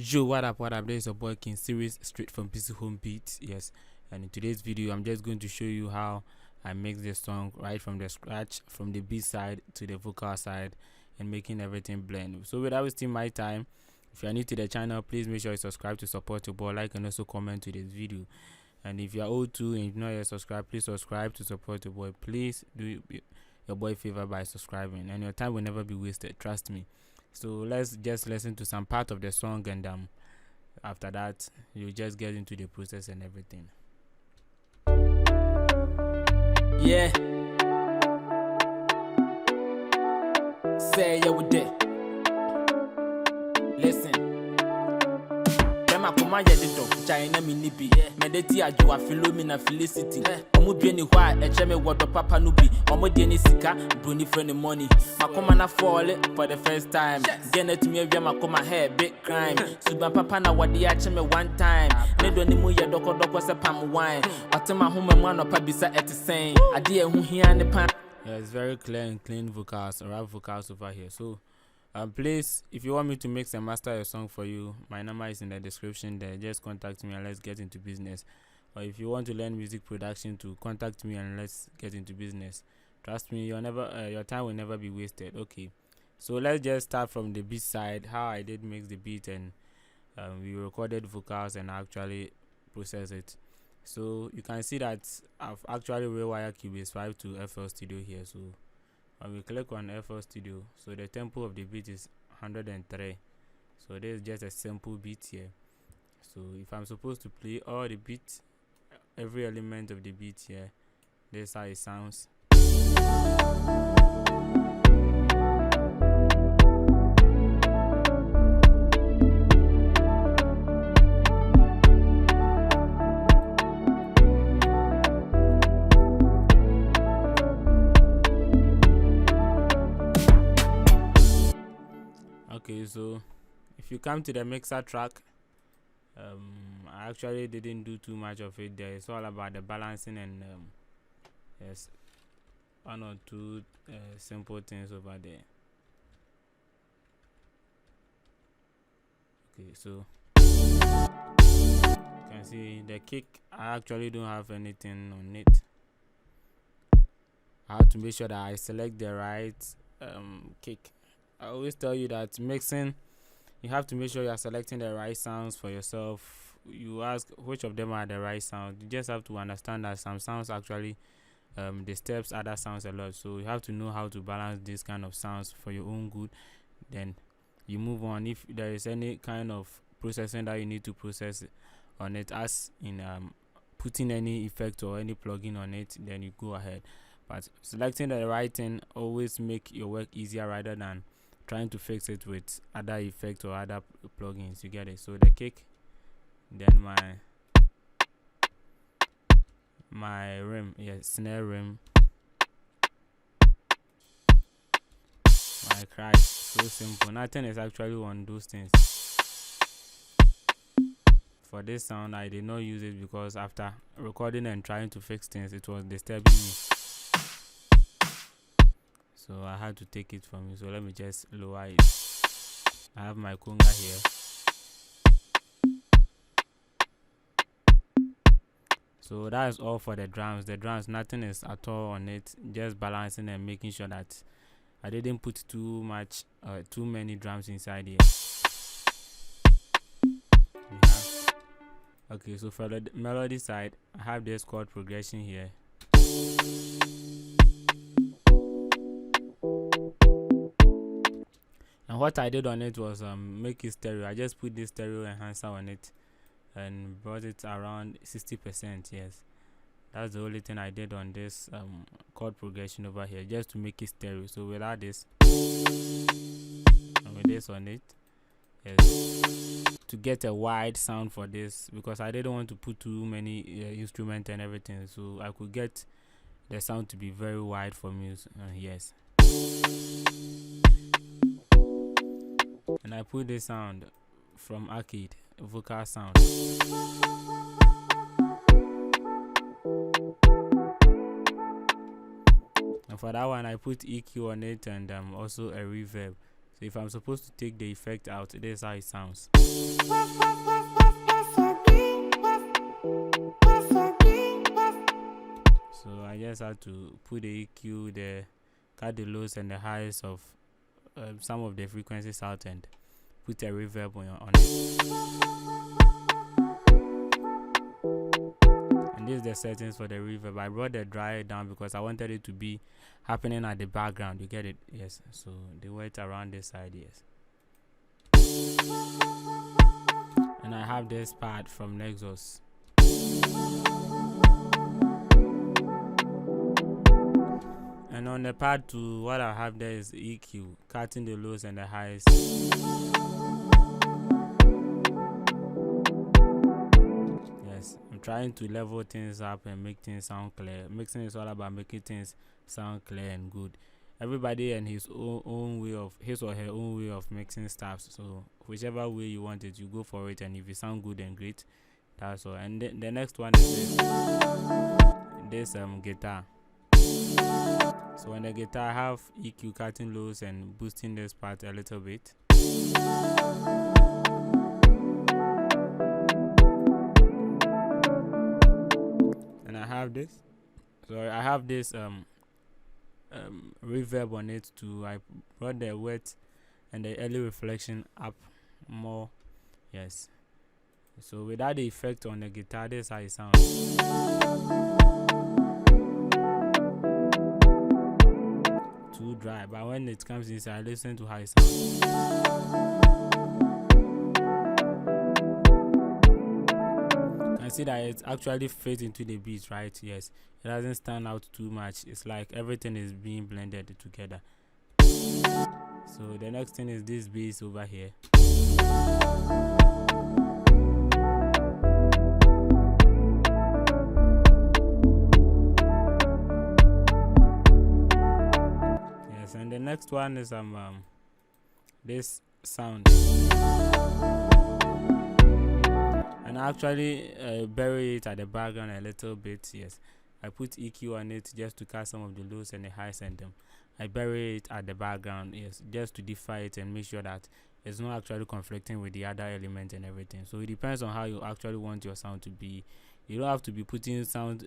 Yo, what up, this is your boy King Series, straight from PC Home Beats. Yes, and in today's video I'm just going to show you how I mix this song right from the scratch, from the beat side to the vocal side, and making everything blend. So without wasting my time, if you are new to the channel, please make sure you subscribe to support your boy, like and also comment to this video. And if you are old too and you're not yet subscribed, please subscribe to support your boy. Please do your boy a favor by subscribing, and your time will never be wasted, trust me. So let's just listen to some part of the song, and after that you just get into the process and everything. Yeah, say yeah with that. Listen, Akoma yedido China minibi medeti ajo afilo mi na felicity omo dwe ni hwa eche me wodo papa no bi omo de ni sika broni friend money makoma na fall for the first time get to me awia makoma hair big crime suba papa na wode ache me one time ne do ni mu ye doko se pam wine atema homa mu anopa bisa etisen ade ehu hia ne pan. Yeah, it's very clear and clean vocals, rap vocals over here. So please, if you want me to mix and master a song for you, my number is in the description there. Just contact me and let's get into business. Or if you want to learn music production, to contact me and let's get into business. Trust me, your time will never be wasted. Okay, so let's just start from the beat side, how I did mix the beat, and we recorded vocals and actually process it. So you can see that I've actually rewired Cubase 5 to FL Studio here. So when we click on FL Studio, so the tempo of the beat is 103. So this is just a simple beat here. So if I'm supposed to play all the beats, every element of the beat here, this is how it sounds. Okay, so if you come to the mixer track, I actually didn't do too much of it there. It's all about the balancing and yes, one or two simple things over there. Okay, so you can see the kick, I actually don't have anything on it. I have to make sure that I select the right kick. I always tell you that mixing, you have to make sure you are selecting the right sounds for yourself. You ask which of them are the right sounds. You just have to understand that some sounds actually disturbs other sounds a lot. So you have to know how to balance these kind of sounds for your own good. Then you move on. If there is any kind of processing that you need to process on it, as in putting any effect or any plugin on it, then you go ahead. But selecting the right thing always make your work easier rather than trying to fix it with other effects or other plugins. You get it? So the kick, then my rim, yes, snare rim, my crash. So simple. Nothing is actually on those things. For this sound, I did not use it because after recording and trying to fix things, it was disturbing me. So I had to take it from you. So let me just lower it. I have my conga here. So that is all for the drums. The drums, nothing is at all on it. Just balancing and making sure that I didn't put too many drums inside here. Okay, so for the melody side, I have this chord progression here. And what I did on it was make it stereo. I just put this stereo enhancer on it and brought it around 60%. Yes, that's the only thing I did on this chord progression over here, just to make it stereo. So without this and with this on it, yes, to get a wide sound for this, because I didn't want to put too many instruments and everything, so I could get the sound to be very wide for me. Yes. And I put this sound from Arcade, vocal sound. And for that one, I put EQ on it and also a reverb. So if I'm supposed to take the effect out, this is how it sounds. So I just have to put the EQ, cut the lows and the highs of some of the frequencies out and put a reverb on it. And this is the settings for the reverb. I brought the dry down because I wanted it to be happening at the background. You get it? Yes. So the weight around this side, yes. And I have this part from Nexus. And on the part 2, what I have there is EQ, cutting the lows and the highs. Yes, I'm trying to level things up and make things sound clear. Mixing is all about making things sound clear and good. Everybody and his own way of, his or her own way of mixing stuff. So whichever way you want it, you go for it. And if it sounds good and great, that's all. And the next one is this guitar. So on the guitar, I have EQ, cutting lows and boosting this part a little bit. And I have this. So I have this reverb on it too. I brought the wet and the early reflection up more. Yes. So without the effect on the guitar, this is how it sounds. Too dry, but when it comes inside, I listen to how it sounds. You can see that it actually fits into the beat, right? Yes, it doesn't stand out too much. It's like everything is being blended together. So the next thing is this bass over here. And the next one is this sound, and I actually bury it at the background a little bit. Yes, I put EQ on it just to cut some of the lows and the highs, and I bury it at the background. Yes, just to defy it and make sure that it's not actually conflicting with the other element and everything. So it depends on how you actually want your sound to be. You don't have to be putting sound.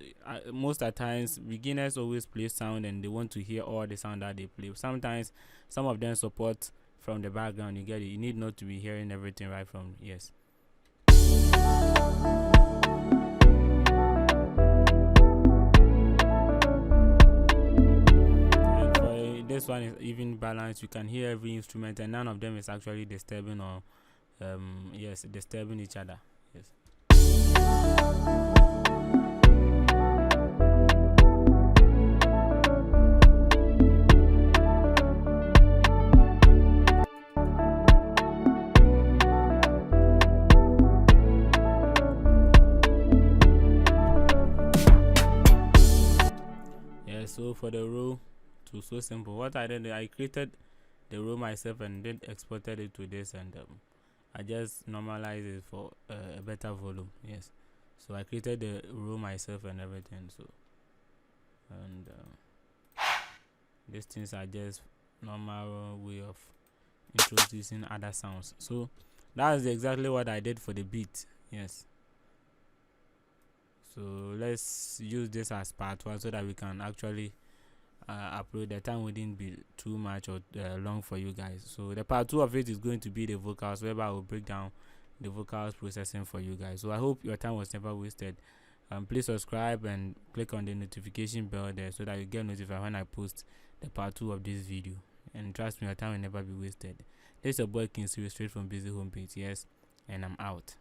Most of the times, beginners always play sound and they want to hear all the sound that they play. Sometimes, some of them support from the background. You get it. You need not to be hearing everything right from. Yes. And for this one is even balanced. You can hear every instrument, and none of them is actually disturbing or yes, disturbing each other. Yes. So for the row, it was so simple. What I did, I created the row myself and then exported it to this, and I just normalized it for a better volume. Yes, so I created the row myself and everything. So and these things are just normal way of introducing other sounds. So that's exactly what I did for the beat. Yes. So let's use this as part 1 so that we can actually upload. The time wouldn't be too much or long for you guys. So the part 2 of it is going to be the vocals, whereby I will break down the vocals processing for you guys. So I hope your time was never wasted. Please subscribe and click on the notification bell there so that you get notified when I post the part 2 of this video. And trust me, your time will never be wasted. This is your boy King Siri, straight from Busy Homepage. Yes, and I'm out.